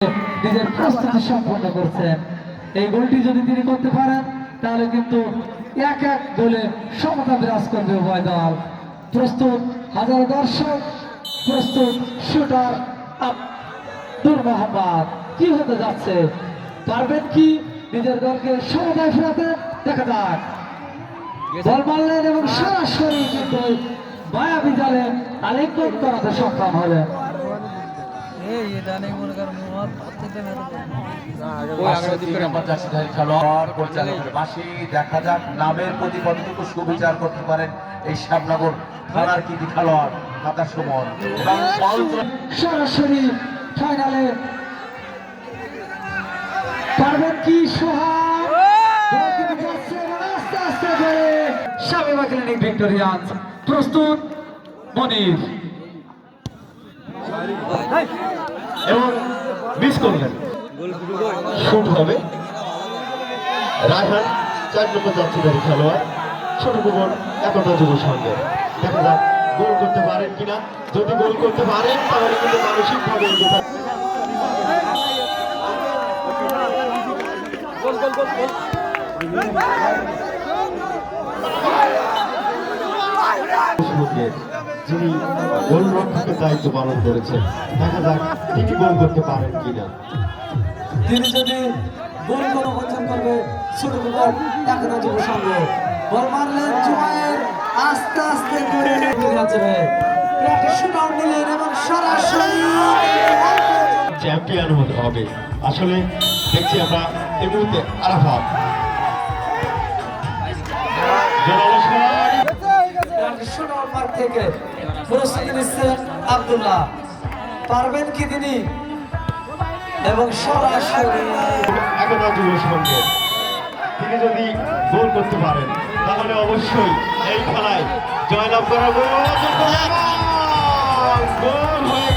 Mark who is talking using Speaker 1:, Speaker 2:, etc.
Speaker 1: নিজের প্রস্তুতি সম্পন্ন করছেন। এই গোলটি যদি তিনি করতে পারেন তাহলে কিন্তু এক এক গোলে সমতা বিরাজ করবে উভয় দল। প্রস্তুত হাজার দর্শক, প্রস্তুত শুটার আব্দুল মোহাম্মদ। কি হতে যাচ্ছে, পারবেন কি নিজের দলকে সমতায় ফেরাতে? দেখা যাক। বল মারলেন এবং সরাসরি কিন্তু মায়াবী জালে আলিঙ্গন করাতে সক্ষম হলেন।
Speaker 2: দেখা যাক নামের প্রতি কতটুকু সুবিচার করতে পারেন এই শ্যামনগর থানার কি খেলোয়াড় খাতা সুমন।
Speaker 1: সরাসরি ফাইনালে পারবেন কি সোহাগ? আস্তে আস্তে করে শামীমা ক্লিনিক ভিক্টোরিয়ান্স। প্রস্তুত মনির
Speaker 3: এবং মিস করলেন, শুট হবে। রায়হান 4 নম্বর যাত্রীবাহী খেলোয়াড়, ছোট কুমন এতটা যুব সঙ্গে। দেখা যাক গোল করতে পারেন কিনা। যদি গোল করতে পারেন তাহলে কিন্তু মানসিক ভাবে যিনি গোলরক্ষকের দায়িত্ব পালন করেছেন, দেখা যাক তিনি গোল করতে পারেন কিনা।
Speaker 1: তিনি যদি গোল কোনো অর্জন করবে ছোট কুমার একটা যুব সংঘ। বল মারলেন জুমায়ের, আস্তে আস্তে করে শুটআউট নিলেন এবং সরাসরি
Speaker 3: চ্যাম্পিয়ন হতে হবে। আসলে দেখছি আমরা এই মুহূর্তে আরাফাত
Speaker 1: থেকে প্রস্তুতি নিচ্ছেন আব্দুল্লাহ। পারবেন কি তিনি? এবং সরাসরি
Speaker 3: একটা যুব সঙ্গে তিনি যদি গোল করতে পারেন তাহলে অবশ্যই এই খেলায় জয়লাভ করা গোল হয়ে